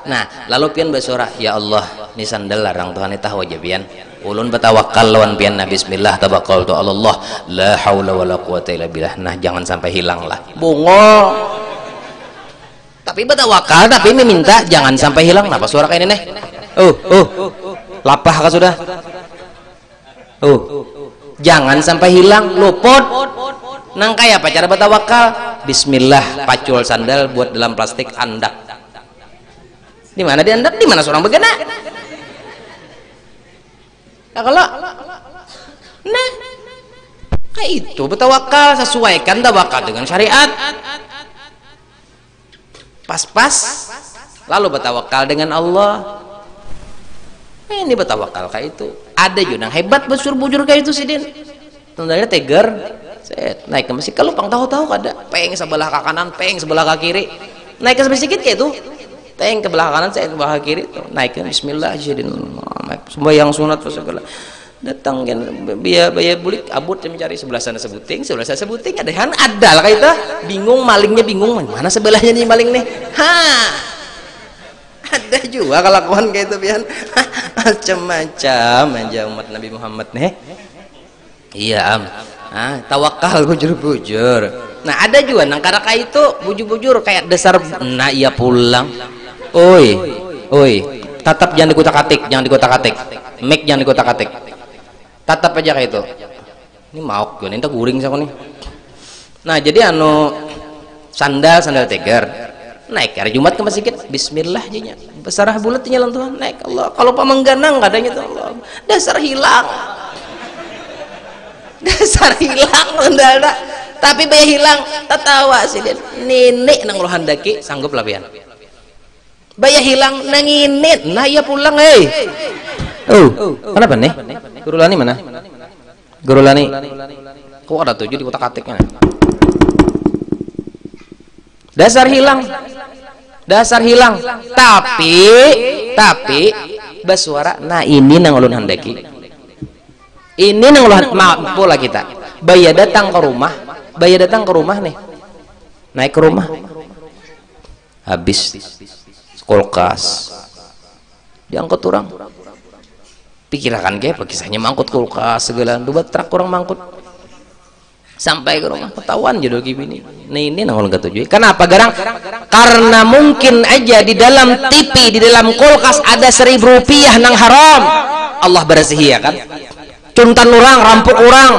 Nah lalu pian bersorak ya Allah ini sandal larang Tuhan tahu aja pian ulun bertawakal lawan pian na bismillah tawakaltu ala Allah la haula wala quwata illa billah. Nah jangan sampai hilang lah bungo tapi bertawakal tapi meminta jangan sampai hilang. Kenapa suara kayak ini nih lapah kah sudah jangan sampai hilang luput nang kayak apa cara bertawakal bismillah pacul sandal buat dalam plastik andak di mana diandak di mana seorang begana. Nah kalau nah kayak itu bertawakal sesuaikan tawakal dengan syariat pas-pas lalu bertawakal dengan Allah. Ini bertawakal kayak itu ada juga yang hebat bujur kayak itu Sidin tundanya tegar set naik ke masjid kalau pang tahu ada peng sebelah ke kanan peng sebelah ke kiri naik ke sedikit kayak itu teng ke belah kanan saya ke belah kiri naik ke bismillah Sidin sembahyang sunat segala datang kan biaya bulik abut mencari sebelah sana sebuting ada han ada lah kayak itu bingung malingnya bingung mana sebelahnya nih maling nih ada juga kelakuan kayak itu pian macam-macam aja umat Nabi Muhammad nih iya tawakal bujur nah ada juga nang karaka itu bujur kayak dasar nah iya pulang oi tatap jangan dikutak-atik mic jangan dikutak-atik tatap aja kayak itu ini mau gue nanti guring sama nih. Nah jadi sandal tegar naik hari Jumat ke masjid bismillah jadinya besarah bulatnya Tuhan naik Allah kalau pamengganang kadangnya tuh Allah dasar hilang dasar hilang mendadak. Tapi bayi hilang tertawa sih dia. Nenek nang ulah handaki sanggup lah pian. Bayi hilang nang ini, nah iya pulang kenapa nih? Guru Lani mana? Guru Lani. Kok ada 7 di kotak-katiknya? Dasar hilang. Tapi bersuara, nah ini nang ulun handaki. Ini nang ulun mampu lah kita. Bayi datang ke rumah nih. Naik ke rumah. Habis kulkas. Diangkut orang. Pikirkan ke apa kisahnya mangkut kulkas segala dua truk orang mangkut. Sampai ke rumah ketahuan jodoh gini. Nah ini nang ulun ketujuh. Kenapa garang? Karena mungkin aja di dalam TV, di dalam kulkas ada 1.000 rupiah nang haram. Allah berasihi ya kan? Cuntan orang, rampuk orang.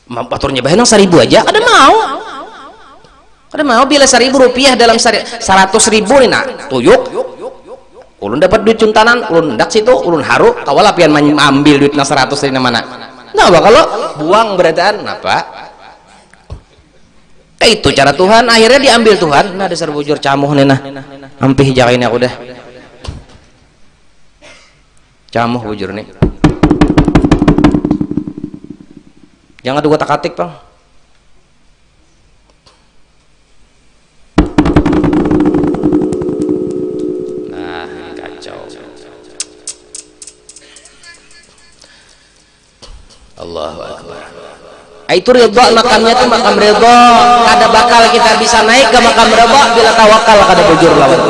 Mampaturnya bahan nang 1.000 aja. Ada mau bila 1.000 rupiah dalam 100.000 nih nak tuyuk. Ulun dapat duit cuntanan, ulun ndak situ, ulun haru. Kawala pian ambil duit nang 100 dari mana? Nah, kalau buang berataan apa? Itu cara Tuhan, akhirnya diambil Tuhan. Nah, dasar bujur camuh nih nah. Ampih jakain aku dah. Camuh bujur nih. Jangan dua tak-atik, Bang. Nah, kacau. Allahu Akbar. Itu ridha, makamnya itu makam ridha. Kada bakal kita bisa naik ke makam ridha bila tawakal kada bujur lawan.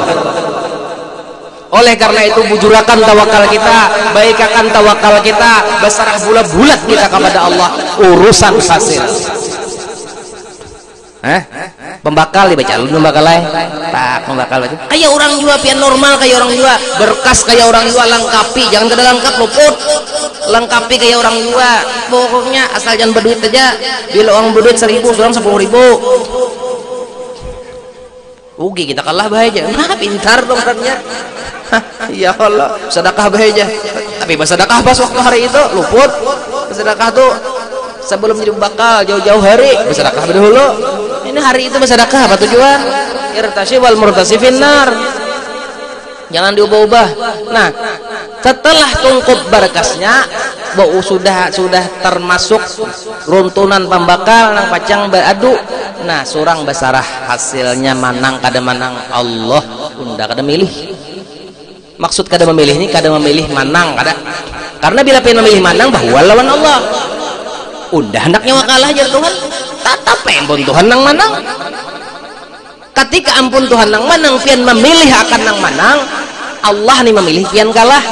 Oleh karena itu bujurakan tawakal kita, baikakan tawakal kita, basarah bulat-bulat kita kepada Allah, urusan hasil. Pembakal dibaca lu pembakal tak pembakal baca. Kayak orang jua pian normal, kayak orang jua berkas, kayak orang jua lengkapi, jangan kada lengkap luput. Lengkapi kayak orang jua. Pokoknya asal jangan berduit aja. Bila orang berduit 1.000, orang 10.000. Rugi kita kalah bahaya. Nah, pintar dong orangnya. Ya Allah, sedekah bahaya. Tapi bersedekah pas waktu hari itu luput. Bersedekah tuh sebelum jadi bakal jauh-jauh hari bersedekah dahulu. Ini hari itu bersedekah apa tujuan? Irtasi wal murtasi finnar. Jangan diubah-ubah. Nah, setelah tungkup berkasnya, bau sudah termasuk runtunan pembakal nang pacang beradu. Nah, surang basarah hasilnya manang kada manang Allah unda kada milih. Maksud kada memilih ini kada memilih manang kada. Karena bila pengen memilih manang bahwa lawan Allah. Udah hendaknya wakalah aja Tuhan. Tatap ampun Tuhan nang manang. Ketika ampun Tuhan nang manang pian memilih akan nang manang, Allah nih memilih pian kalah.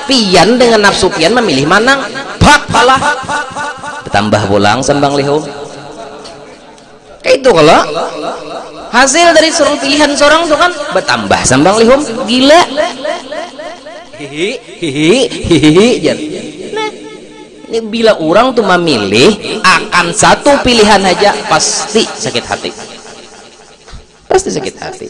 Pian dengan nafsu pian memilih manang, bak kalah. Bertambah pulang sembang lihum. Kayak itu kalau hasil dari seorang pilihan seorang itu kan bertambah sembang lihum, gila. Hihi. Nah, ini bila orang tuh memilih akan satu pilihan aja pasti sakit hati. Pasti sakit hati.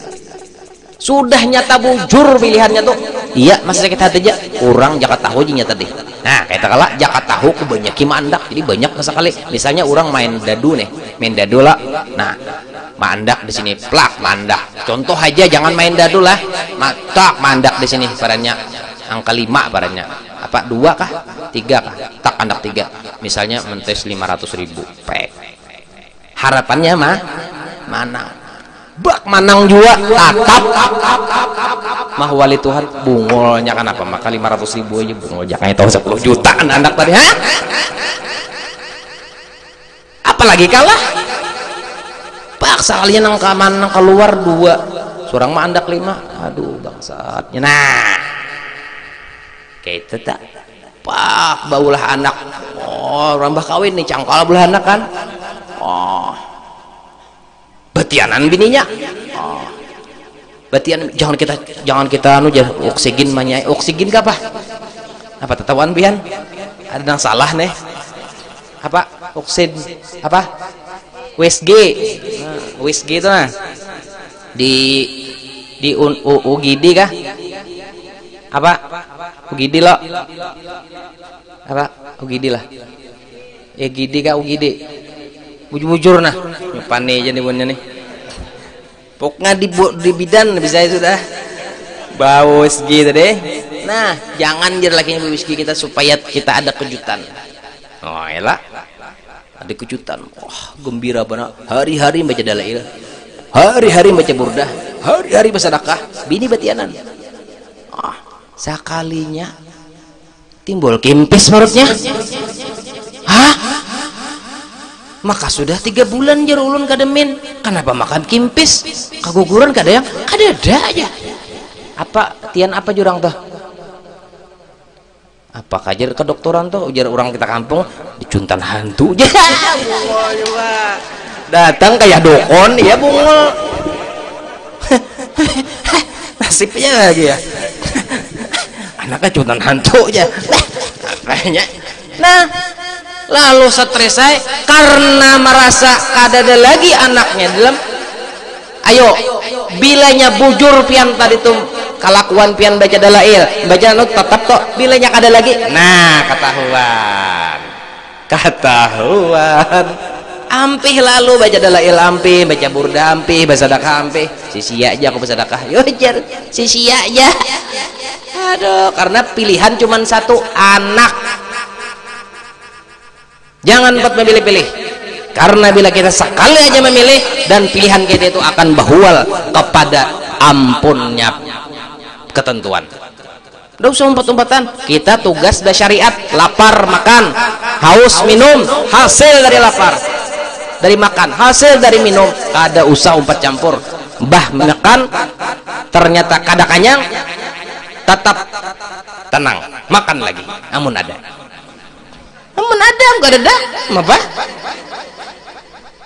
Sudah nyata bujur pilihannya tuh, iya masih sakit hati aja. Orang jakat tahu aja nyata deh. Nah, kayak kalah jakat tahu kebanyakan mandak, jadi banyak sekali. Misalnya orang main dadu nih, main dadu lah. Nah, mandak di sini, plak mandak. Contoh aja jangan main dadu lah, tak mandak di sini paranya angka 5 paranya. Apa 2 kah? 3 kah? Tak mandak 3. Misalnya mentes 500.000. Pek. Harapannya mana? Bak manang juga tatap mah wali Tuhan bungolnya kan apa maka 500.000 aja bungol jangan tahu 10 juta anak tadi apalagi kalah paksa kalian nang kaman nang keluar 2 seorang mah andak 5 aduh bangsatnya nah kayak itu tak pak baulah anak rambah kawin nih cangkal belah anak kan batianan bininya batian jangan kita anu jah oksigen manyai oksigen apa tetawan pian ada yang salah nih apa oksid apa WSG WSG itu nah di UGD kah apa UGD lo apa UGD lah. GD kah UGD? Bujur-bujur nah. Nyupane aja nih bunnya nih. Pokoknya di bidan bisa sudah. Bau whisky tadi. Nah, jangan jadi lakinya whisky kita supaya kita ada kejutan. Oh, elah. Ada kejutan. Wah, gembira banget. Hari-hari baca dalail. Hari-hari baca burdah. Hari-hari bersedekah. Bini batianan. Ah, sekalinya timbul kimpis perutnya. Hah? Maka sudah 3 bulan jer ulun kademin. Kenapa makan kimpis? Kaguguran kada yang kadada aja. Apa tian apa jurang tuh? Apa kajar ke doktoran tuh? Ujar orang kita kampung dicuntan hantu aja. Datang kayak dokon ya bungul. Nasibnya lagi ya. Anaknya cuntan hantu aja. Kayaknya. Nah, lalu stres saya karena merasa kadada lagi anaknya dalam. Ayo, bilanya bujur pian tadi tuh kelakuan pian baca dalail, baca anu tetap kok bilanya kada lagi. Nah, ketahuan. Ampih lalu baca dalail ampih, baca burda ampih, bersedekah ampih. Sia-sia aja aku bersedekah. Yo jar, sia-sia aja. Aduh, karena pilihan cuma satu, anak. Jangan buat memilih-pilih. Karena bila kita sekali aja memilih dan pilihan kita itu akan bahwal kepada ampunnya ketentuan. Udah usah umpet-umpetan. Kita tugas dah syariat, lapar makan, haus minum, hasil dari lapar, dari makan, hasil dari minum. Kada usah umpat campur. Bah makan ternyata kada kanyang, tetap tenang, makan lagi. Amun ada, enggak ada, apa?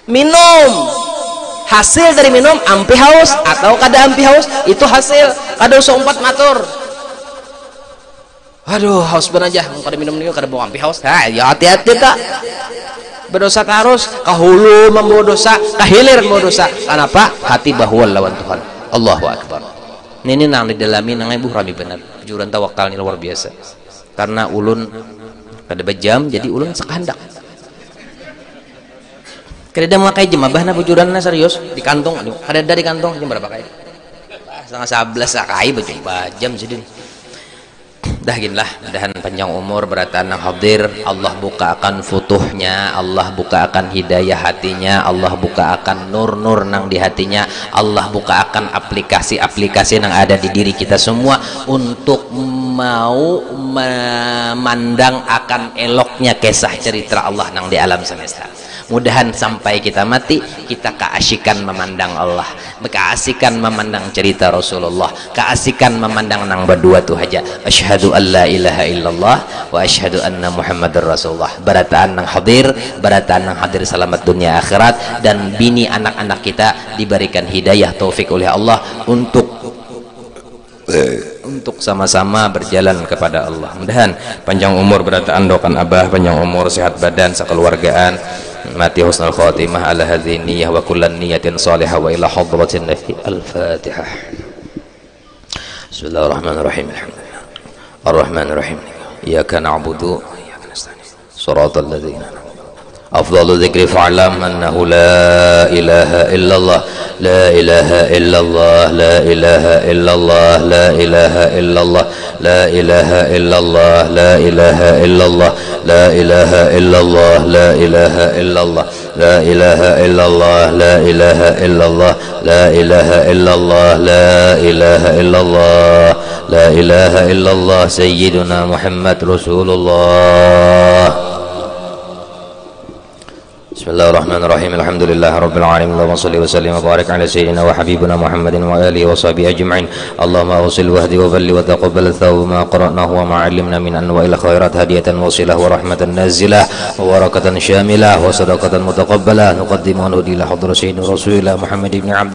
Minum, hasil dari minum ampi haus atau kada ampi haus itu hasil. Kada usah umpat matur. Aduh, haus bener aja kada minum nih kada bawa ampi haus. Nah, ya hati-hati kak. Berdosa terus, kahulu membawa dosa, kahilir membawa dosa. Kenapa? Hati bahwa lawan Tuhan. Allahu Akbar. Ini nang didalami nang ibu rami bener. Juran tawakal ini luar biasa. Karena ulun kada bejam jadi ulun sekandak. Kada makai jam abah na bujuranna serius di kantong. Kada ada di kantong jam berapa kali? 10:30 sakai bajam sedih. Dah ginlah, mudahan panjang umur beratan nang hadir. Allah buka akan futuhnya, Allah buka akan hidayah hatinya, Allah buka akan nur-nur nang di hatinya, Allah buka akan aplikasi-aplikasi nang ada di diri kita semua untuk mau memandang akan eloknya kisah cerita Allah nang di alam semesta. Mudahan sampai kita mati kita keasikan memandang Allah, keasikan memandang cerita Rasulullah, keasikan memandang nang berdua tuh aja. Asyhadu an la ilaha illallah wa asyhadu anna Muhammadar Rasulullah. Barataan nang hadir selamat dunia akhirat, dan bini anak-anak kita diberikan hidayah taufik oleh Allah untuk sama-sama berjalan kepada Allah. Mudahan panjang umur berataan doakan abah, panjang umur, sehat badan, sekeluargaan, mati husnul khatimah ala hadhihi niyyah wa kullan niyatin salihah wa ila hadratin nabi. Al-Fatihah. Bismillahirrahmanirrahim. Ar-Rahmanirrahim. Iyyaka na'budu wa iyyaka nasta'in. Shiratal ladzina afdalu dzikri fa'lam annahu la ilaha illallah, la ilaha illallah, la ilaha illallah, la ilaha illallah, la ilaha illallah, la ilaha illallah, la ilaha illallah, la ilaha illallah, la ilaha illallah, la ilaha illallah, la ilaha illallah, la ilaha illallah, la ilaha illallah, sayyiduna Muhammad Rasulullah. Bismillahirrahmanirrahim. Alhamdulillah rabbil alamin. Allahumma shalli wa sallim wa barik ala sayyidina wa habibina Muhammadin wa alihi wa sahbihi ajma'in. Allahumma awsil wahdi wa balli wa taqabbal thawab ma qara'nahu wa ma 'allimna min anwa'il khairat hadiyatan wasilah wa rahmatan nazilah wa barakatan syamilah wa sadaqatan mutaqabbalah nuqaddimu ila hadrat sayyidina Rasulillah Muhammad ibn Abd